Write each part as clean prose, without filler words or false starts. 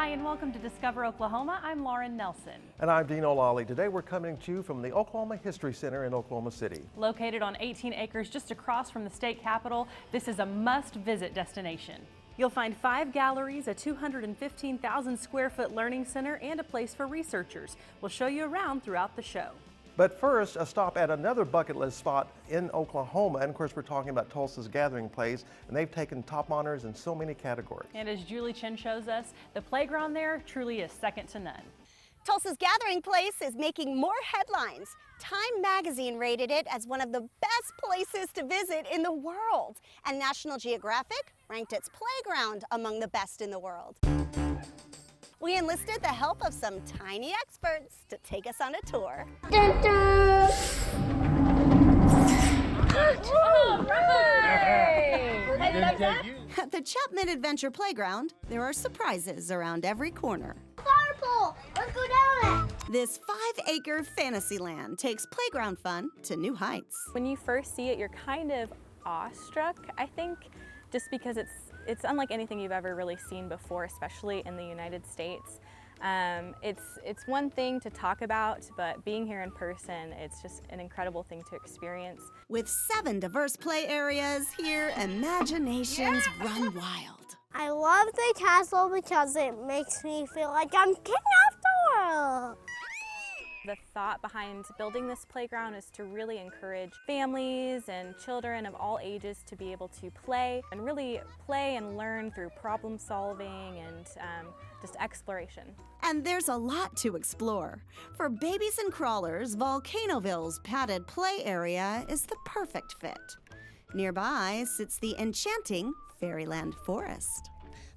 Hi and welcome to Discover Oklahoma. I'm Lauren Nelson. And I'm Dean O'Lally. Today we're coming to you from the Oklahoma History Center in Oklahoma City. Located on 18 acres just across from the state capitol, this is a must-visit destination. You'll find 5 galleries, a 215,000 square foot learning center, and a place for researchers. We'll show you around throughout the show. But first, a stop at another bucket list spot in Oklahoma. And of course, we're talking about Tulsa's Gathering Place, and they've taken top honors in so many categories. And as Julie Chin shows us, the playground there truly is second to none. Tulsa's Gathering Place is making more headlines. Time magazine rated it as one of the best places to visit in the world. And National Geographic ranked its playground among the best in the world. We enlisted the help of some tiny experts to take us on a tour. Dun, dun. At the Chapman Adventure Playground, there are surprises around every corner. Water pool! Let's go down it! This 5-acre fantasy land takes playground fun to new heights. When you first see it, you're kind of awestruck, I think, just because it's unlike anything you've ever really seen before, especially in the United States. It's one thing to talk about, but being here in person, it's just an incredible thing to experience. With 7 diverse play areas here, imaginations run wild. I love the castle because it makes me feel like I'm king of the world. The thought behind building this playground is to really encourage families and children of all ages to be able to play and really play and learn through problem solving and just exploration. And there's a lot to explore. For babies and crawlers, Volcanoville's padded play area is the perfect fit. Nearby sits the enchanting Fairyland Forest.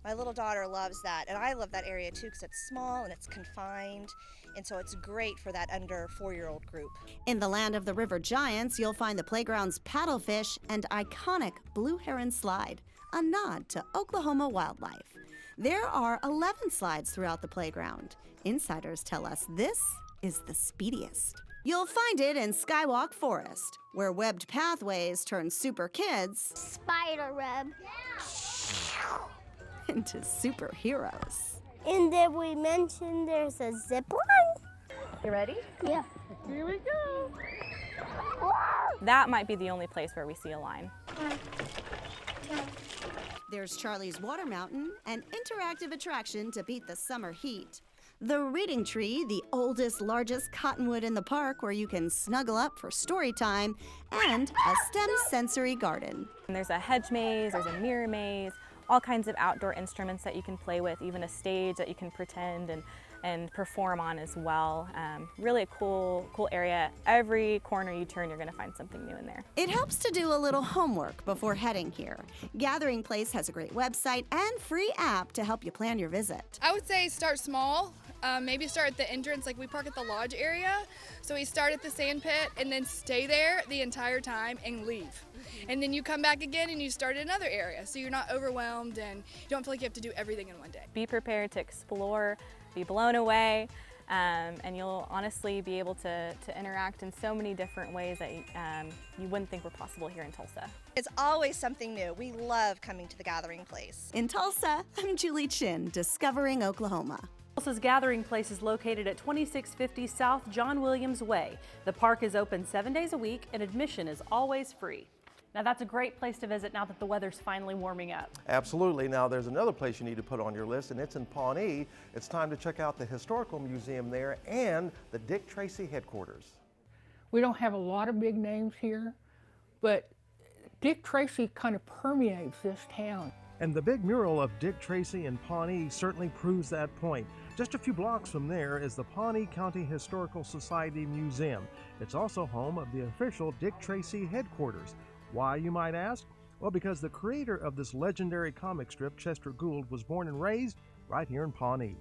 My little daughter loves that, and I love that area too because it's small and it's confined, and so it's great for that under 4-year-old group. In the land of the river giants, you'll find the playground's paddlefish and iconic blue heron slide, a nod to Oklahoma wildlife. There are 11 slides throughout the playground. Insiders tell us this is the speediest. You'll find it in Skywalk Forest, where webbed pathways turn super kids Spider web. into superheroes. And did we mention there's a zip line? You ready? Yeah. Here we go. That might be the only place where we see a line. There's Charlie's Water Mountain, an interactive attraction to beat the summer heat. The Reading Tree, the oldest, largest cottonwood in the park where you can snuggle up for story time, and a STEM sensory garden. And there's a hedge maze, there's a mirror maze, all kinds of outdoor instruments that you can play with, even a stage that you can pretend and perform on as well. Really a cool area. Every corner you turn, you're gonna find something new in there. It helps to do a little homework before heading here. Gathering Place has a great website and free app to help you plan your visit. I would say start small. Maybe start at the entrance, like we park at the lodge area. So we start at the sand pit and then stay there the entire time and leave. And then you come back again and you start at another area. So you're not overwhelmed and you don't feel like you have to do everything in one day. Be prepared to explore, be blown away, and you'll honestly be able to interact in so many different ways that you wouldn't think were possible here in Tulsa. It's always something new. We love coming to the Gathering Place. In Tulsa, I'm Julie Chin, Discovering Oklahoma. Tulsa's Gathering Place is located at 2650 South John Williams Way. The park is open 7 days a week and admission is always free. Now that's a great place to visit now that the weather's finally warming up. Absolutely. Now there's another place you need to put on your list, and it's in Pawnee. It's time to check out the Historical Museum there and the Dick Tracy Headquarters. We don't have a lot of big names here, but Dick Tracy kind of permeates this town. And the big mural of Dick Tracy in Pawnee certainly proves that point. Just a few blocks from there is the Pawnee County Historical Society Museum. It's also home of the official Dick Tracy Headquarters. Why, you might ask? Well, because the creator of this legendary comic strip, Chester Gould, was born and raised right here in Pawnee.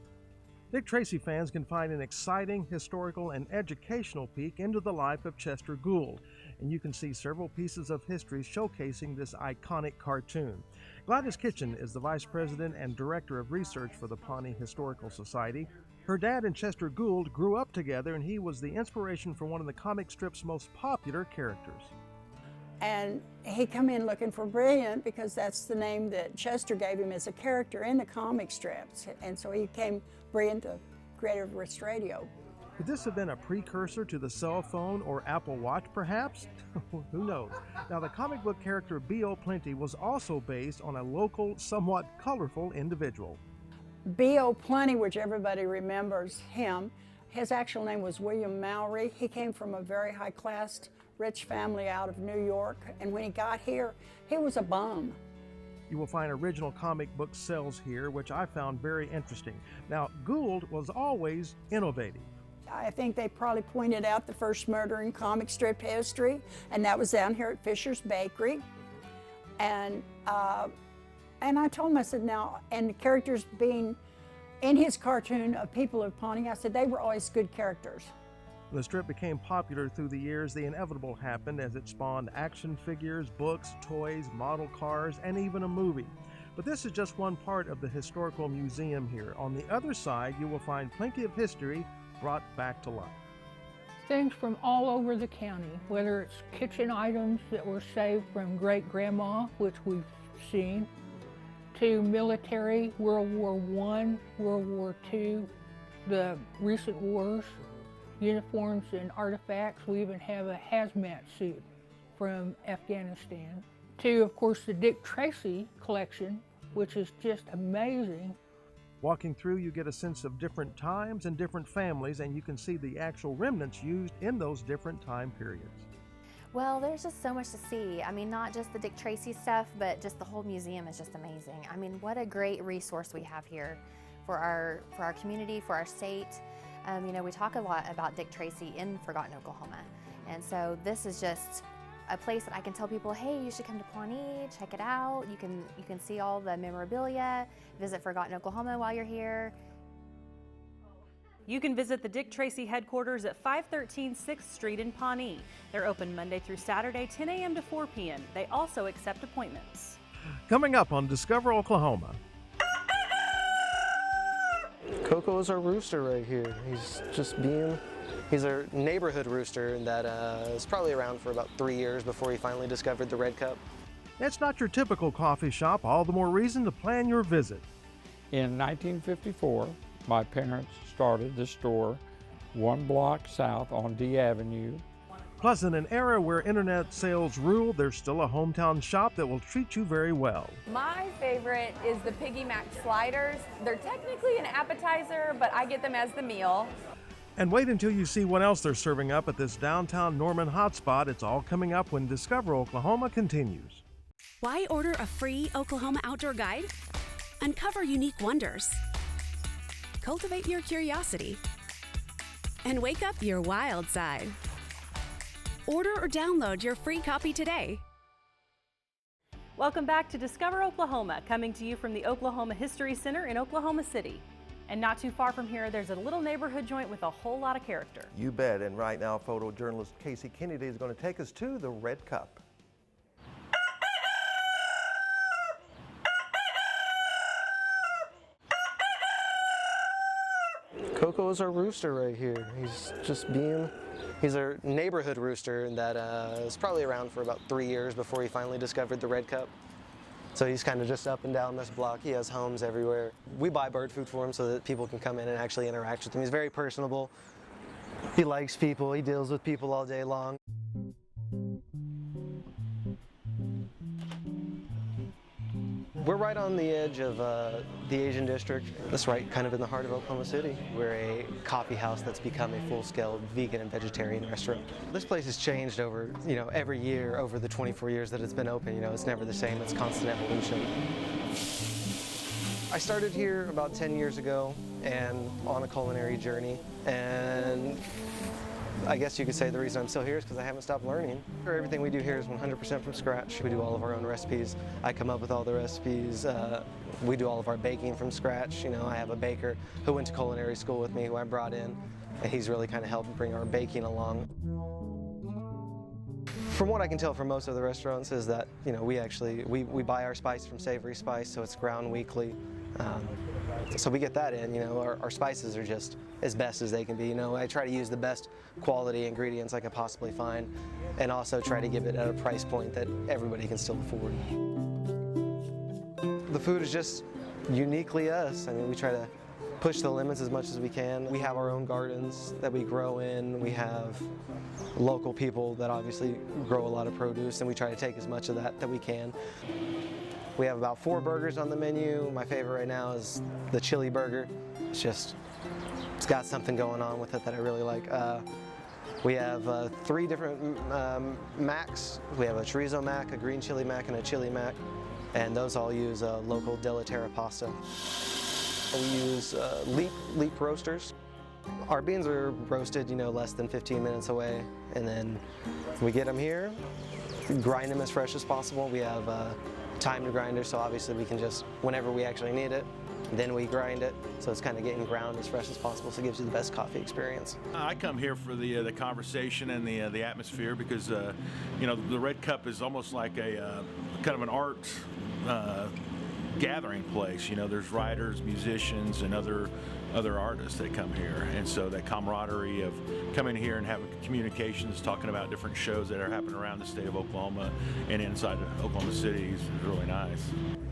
Dick Tracy fans can find an exciting historical and educational peek into the life of Chester Gould, and you can see several pieces of history showcasing this iconic cartoon. Gladys Kitchen is the Vice President and Director of Research for the Pawnee Historical Society. Her dad and Chester Gould grew up together, and he was the inspiration for one of the comic strip's most popular characters. And he come in looking for Brilliant because that's the name that Chester gave him as a character in the comic strips. And so he became Brilliant, the creator of Wrist Radio. Could this have been a precursor to the cell phone or Apple Watch, perhaps? Who knows? Now, the comic book character B.O. Plenty was also based on a local, somewhat colorful individual. B.O. Plenty, which everybody remembers him, his actual name was William Mowry. He came from a very high-class, rich family out of New York, and when he got here, he was a bum. You will find original comic book cells here, which I found very interesting. Now, Gould was always innovative. I think they probably pointed out the first murder in comic strip history, and that was down here at Fisher's Bakery. And I told him, I said, now, and the characters being in his cartoon of people of Pawnee, I said they were always good characters. The strip became popular through the years. The inevitable happened as it spawned action figures, books, toys, model cars, and even a movie. But this is just one part of the historical museum here. On the other side, you will find plenty of history brought back to life. Things from all over the county, whether it's kitchen items that were saved from great-grandma, which we've seen, to military, World War I, World War II, the recent wars, uniforms and artifacts. We even have a hazmat suit from Afghanistan. To, of course, the Dick Tracy collection, which is just amazing. Walking through, you get a sense of different times and different families, and you can see the actual remnants used in those different time periods. Well, there's just so much to see. I mean, not just the Dick Tracy stuff, but just the whole museum is just amazing. I mean, what a great resource we have here for our community, for our state. You know, we talk a lot about Dick Tracy in Forgotten Oklahoma, and so this is just a place that I can tell people, hey, you should come to Pawnee, check it out. You can see all the memorabilia, visit Forgotten Oklahoma while you're here. You can visit the Dick Tracy Headquarters at 513 6th Street in Pawnee. They're open Monday through Saturday, 10 a.m. to 4 p.m. They also accept appointments. Coming up on Discover Oklahoma. Coco is our rooster right here. He's our neighborhood rooster that is probably around for about 3 years before he finally discovered the red cup. It's not your typical coffee shop, all the more reason to plan your visit. In 1954, my parents started the store 1 block south on D Avenue. Plus, in an era where internet sales rule, there's still a hometown shop that will treat you very well. My favorite is the Piggy Mac sliders. They're technically an appetizer, but I get them as the meal. And wait until you see what else they're serving up at this downtown Norman hotspot. It's all coming up when Discover Oklahoma continues. Why order a free Oklahoma outdoor guide? Uncover unique wonders. Cultivate your curiosity. And wake up your wild side. Order or download your free copy today. Welcome back to Discover Oklahoma, coming to you from the Oklahoma History Center in Oklahoma City. And not too far from here, there's a little neighborhood joint with a whole lot of character. You bet. And right now, photojournalist Casey Kennedy is going to take us to the Red Cup. Coco is our rooster right here. He's our neighborhood rooster that is probably around for about 3 years before he finally discovered the red cup. So he's kind of just up and down this block. He has homes everywhere. We buy bird food for him so that people can come in and actually interact with him. He's very personable. He likes people. He deals with people all day long. We're right on the edge of the Asian district. That's right kind of in the heart of Oklahoma City. We're a coffee house that's become a full-scale vegan and vegetarian restaurant. This place has changed over, every year over the 24 years that it's been open. It's never the same. It's constant evolution. I started here about 10 years ago and on a culinary journey, and I guess you could say the reason I'm still here is because I haven't stopped learning. Everything we do here is 100% from scratch. We do all of our own recipes. I come up with all the recipes. We do all of our baking from scratch. I have a baker who went to culinary school with me who I brought in, and he's really kind of helped bring our baking along. From what I can tell from most of the restaurants is that, we buy our spice from Savory Spice, so it's ground weekly. So we get that in, you know, our spices are just as best as they can be. You know, I try to use the best quality ingredients I can possibly find and also try to give it at a price point that everybody can still afford. The food is just uniquely us. I mean, we try to push the limits as much as we can. We have our own gardens that we grow in. We have local people that obviously grow a lot of produce, and we try to take as much of that we can. We have about 4 burgers on the menu. My favorite right now is the chili burger. It's got something going on with it that I really like. We have 3 different macs. We have a chorizo mac, a green chili mac, and a chili mac, and those all use local della terra pasta. We use leap roasters. Our beans are roasted, you know, less than 15 minutes away, and then we get them here, grind them as fresh as possible. We have timed grinder, so obviously we can just, whenever we actually need it, then we grind it. So it's kind of getting ground as fresh as possible, so it gives you the best coffee experience. I come here for the conversation and the atmosphere because, you know, the Red Cup is almost like a kind of an art gathering place. You know, there's writers, musicians, and other artists that come here, and so that camaraderie of coming here and having communications, talking about different shows that are happening around the state of Oklahoma and inside of Oklahoma City is really nice.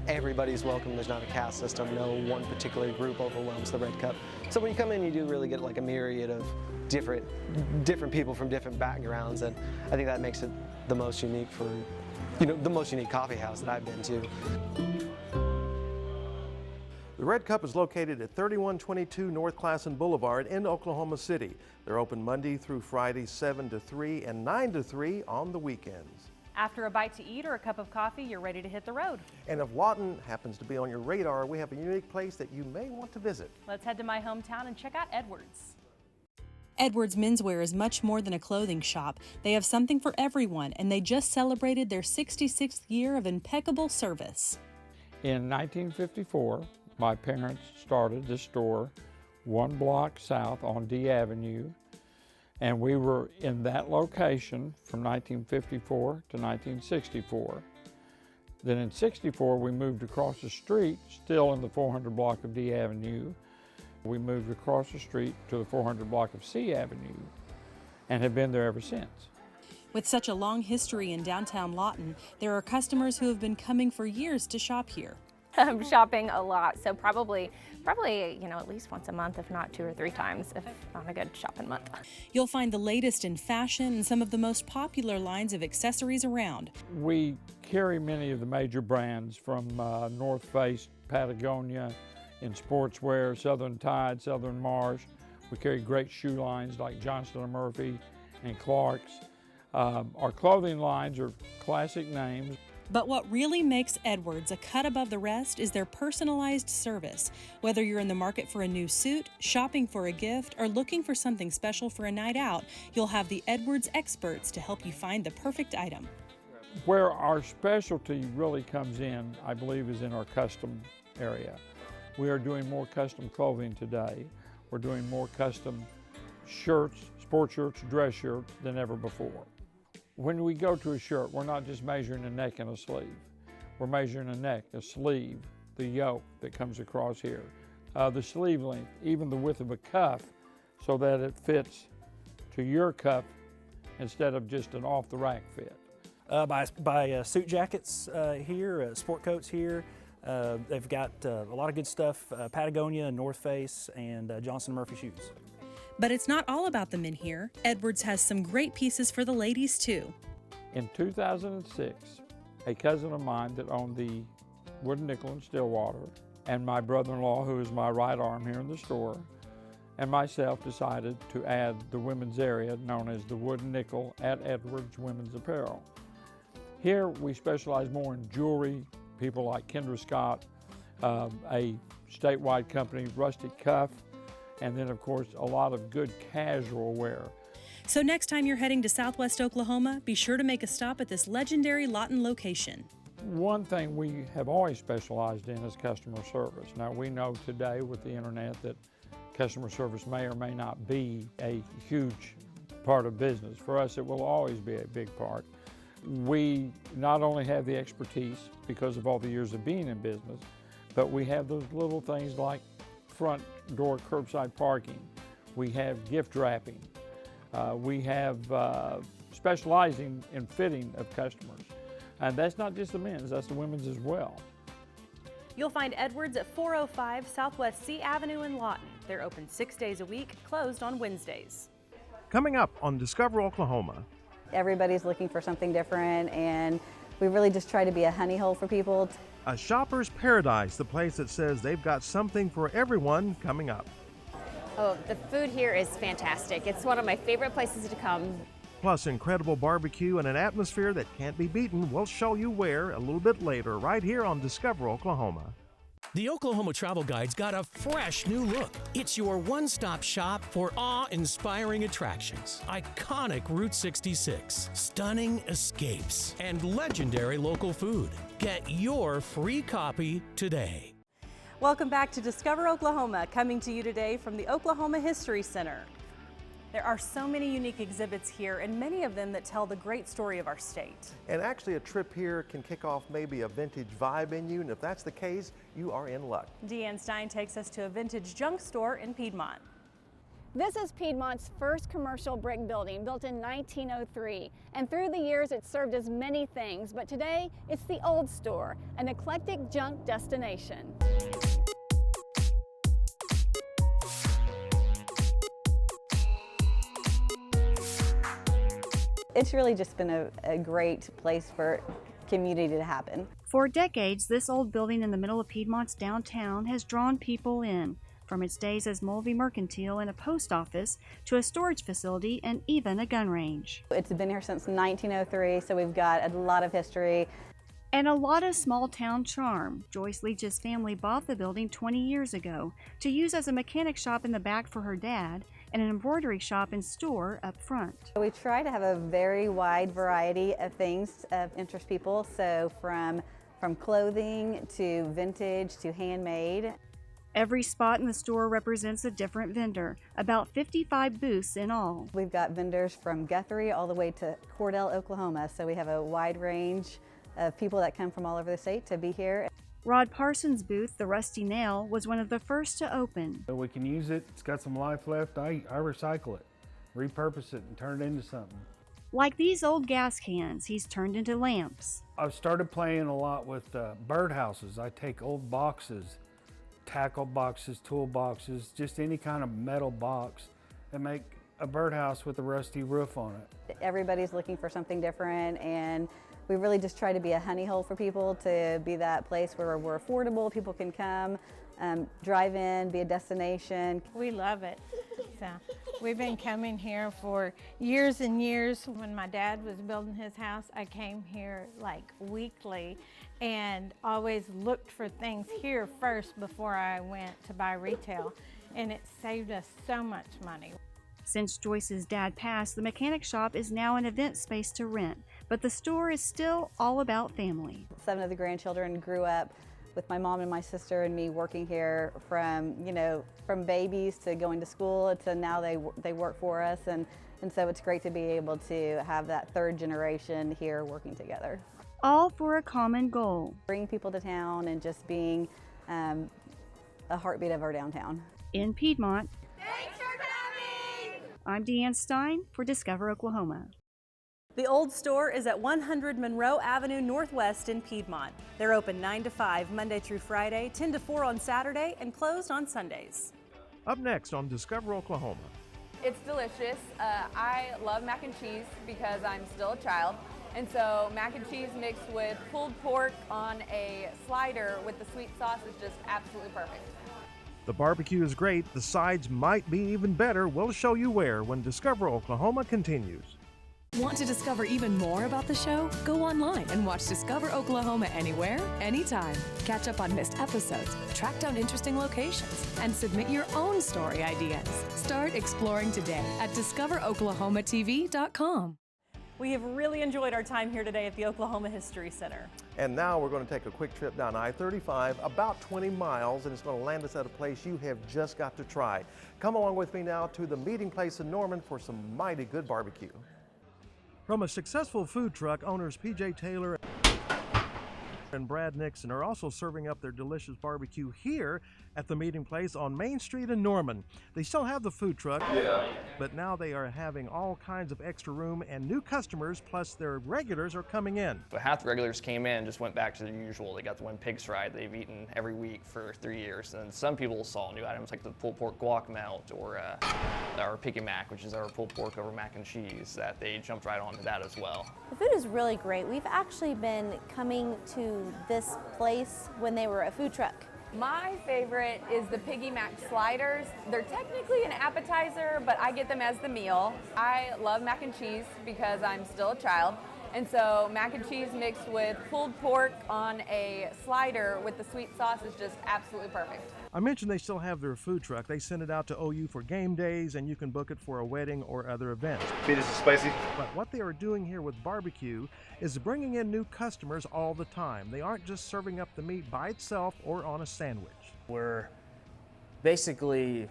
Everybody's welcome. There's not a caste system. No one particular group overwhelms the Red Cup. So when you come in, you do really get like a myriad of different people from different backgrounds, and I think that makes it the most unique for, you know, the most unique coffee house that I've been to. The Red Cup is located at 3122 North Classen Boulevard in Oklahoma City. They're open Monday through Friday 7 to 3 and 9 to 3 on the weekends. After a bite to eat or a cup of coffee, you're ready to hit the road. And if Lawton happens to be on your radar, we have a unique place that you may want to visit. Let's head to my hometown and check out Edwards. Edwards Menswear is much more than a clothing shop. They have something for everyone, and they just celebrated their 66th year of impeccable service. In 1954, my parents started the store 1 block south on D Avenue, and we were in that location from 1954 to 1964. Then in 64, we moved across the street, still in the 400 block of D Avenue. We moved across the street to the 400 block of C Avenue and have been there ever since. With such a long history in downtown Lawton, there are customers who have been coming for years to shop here. I'm shopping a lot, so probably, you know, at least once a month, if not 2 or 3 times, if on a good shopping month. You'll find the latest in fashion and some of the most popular lines of accessories around. We carry many of the major brands from North Face, Patagonia, in sportswear, Southern Tide, Southern Marsh. We carry great shoe lines like Johnston & Murphy and Clark's. Our clothing lines are classic names. But what really makes Edwards a cut above the rest is their personalized service. Whether you're in the market for a new suit, shopping for a gift, or looking for something special for a night out, you'll have the Edwards experts to help you find the perfect item. Where our specialty really comes in, I believe, is in our custom area. We are doing more custom clothing today. We're doing more custom shirts, sport shirts, dress shirts than ever before. When we go to a shirt, we're not just measuring a neck and a sleeve. We're measuring a neck, a sleeve, the yoke that comes across here, the sleeve length, even the width of a cuff, so that it fits to your cuff instead of just an off-the-rack fit. By suit jackets here, sport coats here. They've got a lot of good stuff, Patagonia, North Face, and Johnston & Murphy shoes. But it's not all about the men here. Edwards has some great pieces for the ladies too. In 2006, a cousin of mine that owned the Wooden Nickel in Stillwater, and my brother-in-law, who is my right arm here in the store, and myself decided to add the women's area known as the Wooden Nickel at Edwards Women's Apparel. Here we specialize more in jewelry, people like Kendra Scott, a statewide company, Rustic Cuff, and then of course a lot of good casual wear. So next time you're heading to Southwest Oklahoma, be sure to make a stop at this legendary Lawton location. One thing we have always specialized in is customer service. Now we know today with the internet that customer service may or may not be a huge part of business. For us, it will always be a big part. We not only have the expertise because of all the years of being in business, But we have those little things like front door curbside parking. We have gift wrapping. We have specializing in fitting of customers. And that's not just the men's, that's the women's as well. You'll find Edwards at 405 Southwest C Avenue in Lawton. They're open 6 days a week, closed on Wednesdays. Coming up on Discover Oklahoma. Everybody's looking for something different, and we really just try to be a honey hole for people. A shopper's paradise, the place that says they've got something for everyone, coming up. Oh, the food here is fantastic. It's one of my favorite places to come. Plus incredible barbecue and an atmosphere that can't be beaten. We'll show you where a little bit later, right here on Discover Oklahoma. The Oklahoma Travel Guide's got a fresh new look. It's your one-stop shop for awe-inspiring attractions, iconic Route 66, stunning escapes, and legendary local food. Get your free copy today. Welcome back to Discover Oklahoma, coming to you today from the Oklahoma History Center. There are so many unique exhibits here, and many of them that tell the great story of our state. And actually a trip here can kick off maybe a vintage vibe in you, and if that's the case, you are in luck. Deanne Stein takes us to a vintage junk store in Piedmont. This is Piedmont's first commercial brick building, built in 1903. And through the years, it's served as many things, but today it's the Old Store, an eclectic junk destination. It's really just been a great place for community to happen. For decades, this old building in the middle of Piedmont's downtown has drawn people in, from its days as Mulvey Mercantile and a post office to a storage facility and even a gun range. It's been here since 1903, so we've got a lot of history. And a lot of small town charm. Joyce Leach's family bought the building 20 years ago to use as a mechanic shop in the back for her dad and an embroidery shop and store up front. We try to have a very wide variety of things of interest people, so from clothing to vintage to handmade. Every spot in the store represents a different vendor, about 55 booths in all. We've got vendors from Guthrie all the way to Cordell, Oklahoma, so we have a wide range of people that come from all over the state to be here. Rod Parsons' booth, the Rusty Nail, was one of the first to open. We can use it, it's got some life left, I recycle it, repurpose it and turn it into something. Like these old gas cans, he's turned into lamps. I've started playing a lot with birdhouses. I take old boxes, tackle boxes, tool boxes, just any kind of metal box, and make a birdhouse with a rusty roof on it. Everybody's looking for something different, and we really just try to be a honey hole for people, to be that place where we're affordable, people can come, drive in, be a destination. We love it. So we've been coming here for years and years. When my dad was building his house, I came here like weekly and always looked for things here first before I went to buy retail, and it saved us so much money. Since Joyce's dad passed, the mechanic shop is now an event space to rent, but the store is still all about family. 7 of the grandchildren grew up with my mom and my sister and me working here from babies to going to school to now they work for us, and so it's great to be able to have that third generation here working together. All for a common goal. Bring people to town and just being a heartbeat of our downtown. In Piedmont. I'm Deanne Stein for Discover Oklahoma. The Old Store is at 100 Monroe Avenue Northwest in Piedmont. They're open 9 to 5 Monday through Friday, 10 to 4 on Saturday, and closed on Sundays. Up next on Discover Oklahoma. It's delicious. I love mac and cheese because I'm still a child. And so mac and cheese mixed with pulled pork on a slider with the sweet sauce is just absolutely perfect. The barbecue is great. The sides might be even better. We'll show you where when Discover Oklahoma continues. Want to discover even more about the show? Go online and watch Discover Oklahoma anywhere, anytime. Catch up on missed episodes, track down interesting locations, and submit your own story ideas. Start exploring today at discoveroklahomatv.com. We have really enjoyed our time here today at the Oklahoma History Center. And now we're going to take a quick trip down I-35, about 20 miles, and it's going to land us at a place you have just got to try. Come along with me now to the meeting place in Norman for some mighty good barbecue. From a successful food truck, owners P.J. Taylor And Brad Nixon are also serving up their delicious barbecue here at the meeting place on Main Street in Norman. They still have the food truck, but now they are having all kinds of extra room and new customers, plus their regulars are coming in. But half the regulars came in and just went back to their usual. They got the one pig's fried they've eaten every week for 3 years. And some people saw new items like the pulled pork guac melt or our piggy mac, which is our pulled pork over mac and cheese, that they jumped right onto that as well. The food is really great. We've actually been coming to this place when they were a food truck. My favorite is the Piggy Mac sliders. They're technically an appetizer, but I get them as the meal. I love mac and cheese because I'm still a child. And so mac and cheese mixed with pulled pork on a slider with the sweet sauce is just absolutely perfect. I mentioned they still have their food truck. They send it out to OU for game days, and you can book it for a wedding or other events. Meat is spicy. But what they are doing here with barbecue is bringing in new customers all the time. They aren't just serving up the meat by itself or on a sandwich. We're basically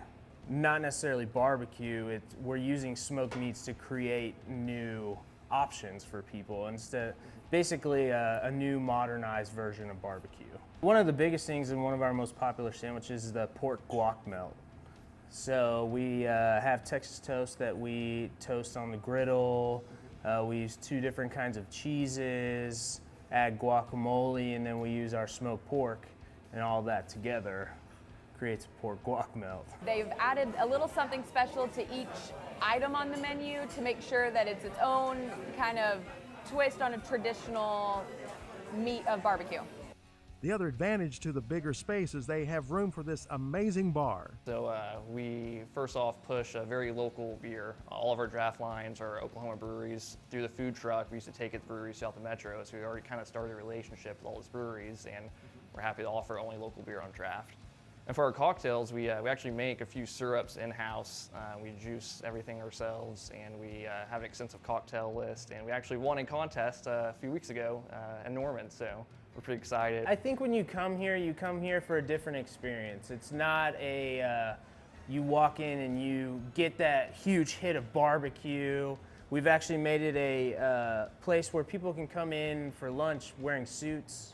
not necessarily barbecue. We're using smoked meats to create new options for people, instead basically a new modernized version of barbecue. One of the biggest things and one of our most popular sandwiches is the pork guac melt. So we have Texas toast that we toast on the griddle. We use 2 different kinds of cheeses, add guacamole, and then we use our smoked pork, and all that together creates a pork guac melt. They've added a little something special to each item on the menu to make sure that it's its own kind of twist on a traditional meat of barbecue. The other advantage to the bigger space is they have room for this amazing bar. So we first off push a very local beer. All of our draft lines are Oklahoma breweries. Through the food truck, we used to take it to breweries throughout the metro, so we already kind of started a relationship with all those breweries, and we're happy to offer only local beer on draft. And for our cocktails, we actually make a few syrups in-house. We juice everything ourselves, and we have an extensive cocktail list, and we actually won a contest a few weeks ago in Norman, so we're pretty excited. I think when you come here for a different experience. It's not a, you walk in and you get that huge hit of barbecue. We've actually made it a place where people can come in for lunch wearing suits,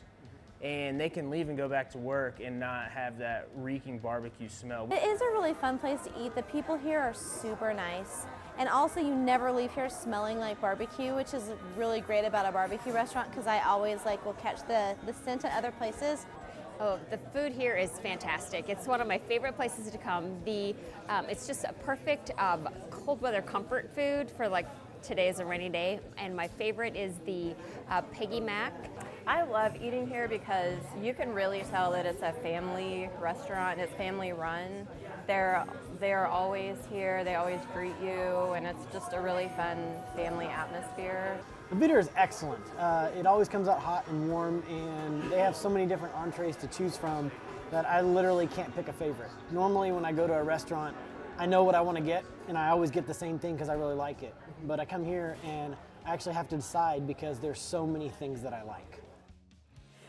and they can leave and go back to work and not have that reeking barbecue smell. It is a really fun place to eat. The people here are super nice. And also you never leave here smelling like barbecue, which is really great about a barbecue restaurant, because I always will catch the scent at other places. Oh, the food here is fantastic. It's one of my favorite places to come. It's just a perfect cold weather comfort food for today's a rainy day. And my favorite is the Piggy Mac. I love eating here because you can really tell that it's a family restaurant and it's family run. They're always here, they always greet you, and it's just a really fun family atmosphere. The beer is excellent. It always comes out hot and warm, and they have so many different entrees to choose from that I literally can't pick a favorite. Normally when I go to a restaurant, I know what I want to get, and I always get the same thing because I really like it. But I come here and I actually have to decide because there's so many things that I like.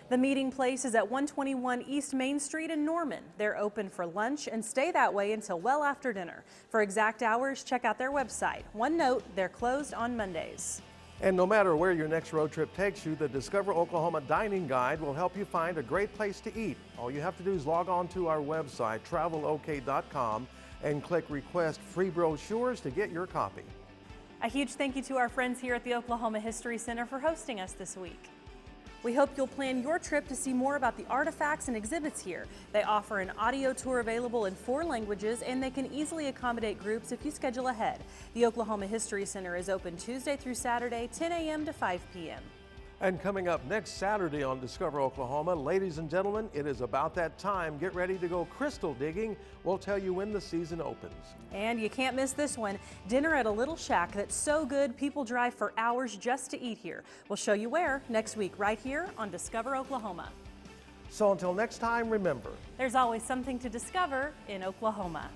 The meeting place is at 121 East Main Street in Norman. They're open for lunch and stay that way until well after dinner. For exact hours, check out their website. One note, they're closed on Mondays. And no matter where your next road trip takes you, the Discover Oklahoma Dining Guide will help you find a great place to eat. All you have to do is log on to our website, travelok.com, and click Request Free Brochures to get your copy. A huge thank you to our friends here at the Oklahoma History Center for hosting us this week. We hope you'll plan your trip to see more about the artifacts and exhibits here. They offer an audio tour available in 4 languages, and they can easily accommodate groups if you schedule ahead. The Oklahoma History Center is open Tuesday through Saturday, 10 a.m. to 5 p.m. And coming up next Saturday on Discover Oklahoma, ladies and gentlemen, it is about that time. Get ready to go crystal digging. We'll tell you when the season opens. And you can't miss this one. Dinner at a little shack that's so good people drive for hours just to eat here. We'll show you where next week right here on Discover Oklahoma. So until next time, remember, there's always something to discover in Oklahoma.